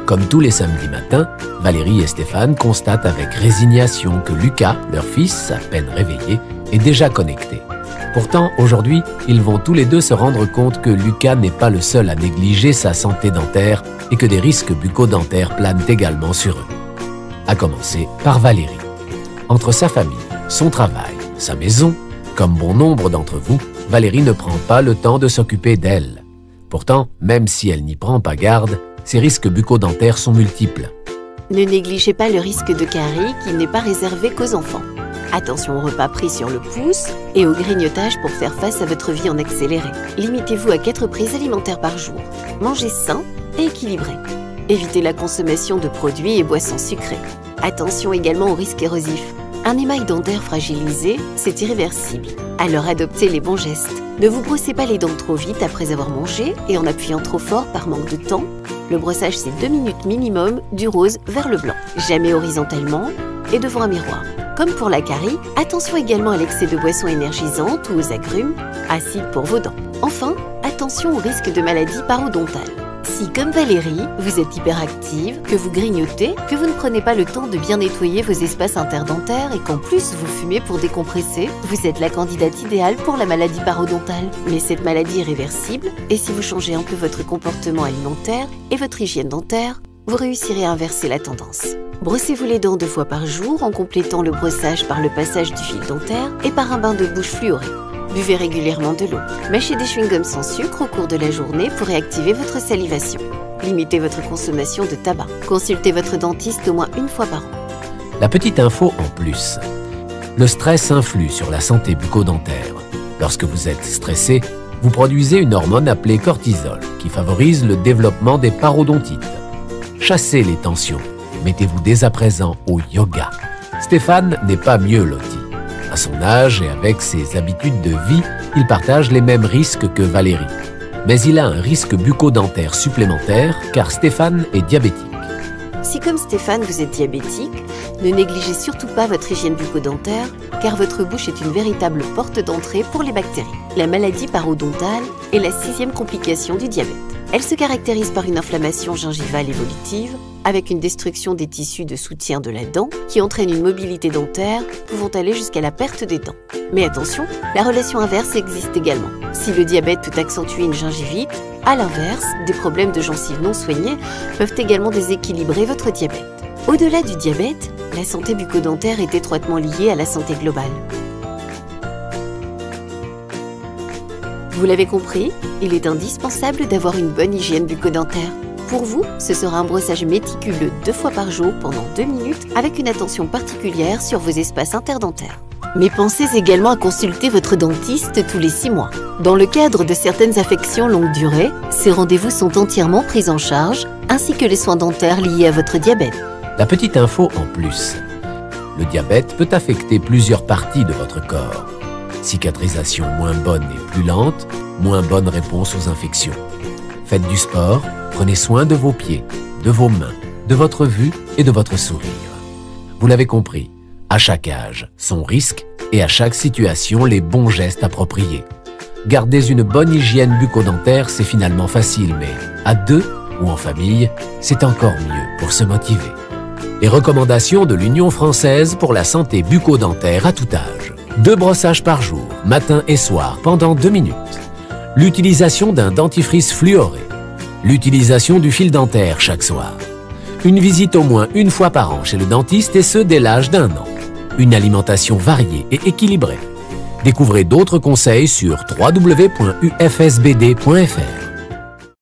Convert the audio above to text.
Comme tous les samedis matins, Valérie et Stéphane constatent avec résignation que Lucas, leur fils, à peine réveillé, est déjà connecté. Pourtant, aujourd'hui, ils vont tous les deux se rendre compte que Lucas n'est pas le seul à négliger sa santé dentaire et que des risques bucco-dentaires planent également sur eux. À commencer par Valérie. Entre sa famille, son travail, sa maison, comme bon nombre d'entre vous, Valérie ne prend pas le temps de s'occuper d'elle. Pourtant, même si elle n'y prend pas garde, ces risques bucco-dentaires sont multiples. Ne négligez pas le risque de carie qui n'est pas réservé qu'aux enfants. Attention aux repas pris sur le pouce et au grignotage pour faire face à votre vie en accéléré. Limitez-vous à 4 prises alimentaires par jour. Mangez sain et équilibré. Évitez la consommation de produits et boissons sucrées. Attention également aux risques érosifs. Un émail dentaire fragilisé, c'est irréversible. Alors adoptez les bons gestes. Ne vous brossez pas les dents trop vite après avoir mangé et en appuyant trop fort par manque de temps. Le brossage, c'est 2 minutes minimum, du rose vers le blanc. Jamais horizontalement et devant un miroir. Comme pour la carie, attention également à l'excès de boissons énergisantes ou aux agrumes, acides pour vos dents. Enfin, attention au risque de maladies parodontales. Si, comme Valérie, vous êtes hyperactive, que vous grignotez, que vous ne prenez pas le temps de bien nettoyer vos espaces interdentaires et qu'en plus vous fumez pour décompresser, vous êtes la candidate idéale pour la maladie parodontale. Mais cette maladie est réversible et si vous changez un peu votre comportement alimentaire et votre hygiène dentaire, vous réussirez à inverser la tendance. Brossez-vous les dents 2 fois par jour en complétant le brossage par le passage du fil dentaire et par un bain de bouche fluoré. Buvez régulièrement de l'eau. Mâchez des chewing-gums sans sucre au cours de la journée pour réactiver votre salivation. Limitez votre consommation de tabac. Consultez votre dentiste au moins 1 fois par an. La petite info en plus. Le stress influe sur la santé bucco-dentaire. Lorsque vous êtes stressé, vous produisez une hormone appelée cortisol qui favorise le développement des parodontites. Chassez les tensions. Mettez-vous dès à présent au yoga. Stéphane n'est pas mieux loti. À son âge et avec ses habitudes de vie, il partage les mêmes risques que Valérie. Mais il a un risque bucco-dentaire supplémentaire car Stéphane est diabétique. Si comme Stéphane vous êtes diabétique, ne négligez surtout pas votre hygiène bucco-dentaire car votre bouche est une véritable porte d'entrée pour les bactéries. La maladie parodontale est la 6e complication du diabète. Elle se caractérise par une inflammation gingivale évolutive avec une destruction des tissus de soutien de la dent qui entraîne une mobilité dentaire pouvant aller jusqu'à la perte des dents. Mais attention, la relation inverse existe également. Si le diabète peut accentuer une gingivite, à l'inverse, des problèmes de gencives non soignés peuvent également déséquilibrer votre diabète. Au-delà du diabète, la santé bucco-dentaire est étroitement liée à la santé globale. Vous l'avez compris, il est indispensable d'avoir une bonne hygiène bucco-dentaire. Pour vous, ce sera un brossage méticuleux 2 fois par jour pendant 2 minutes avec une attention particulière sur vos espaces interdentaires. Mais pensez également à consulter votre dentiste tous les 6 mois. Dans le cadre de certaines affections longue durée, ces rendez-vous sont entièrement pris en charge, ainsi que les soins dentaires liés à votre diabète. La petite info en plus. Le diabète peut affecter plusieurs parties de votre corps. Cicatrisation moins bonne et plus lente, moins bonne réponse aux infections. Faites du sport, prenez soin de vos pieds, de vos mains, de votre vue et de votre sourire. Vous l'avez compris, à chaque âge, son risque et à chaque situation, les bons gestes appropriés. Garder une bonne hygiène bucco-dentaire, c'est finalement facile, mais à 2 ou en famille, c'est encore mieux pour se motiver. Les recommandations de l'Union française pour la santé bucco-dentaire à tout âge. 2 brossages par jour, matin et soir, pendant 2 minutes. L'utilisation d'un dentifrice fluoré. L'utilisation du fil dentaire chaque soir. Une visite au moins 1 fois par an chez le dentiste et ce dès l'âge d'1 an. Une alimentation variée et équilibrée. Découvrez d'autres conseils sur www.ufsbd.fr.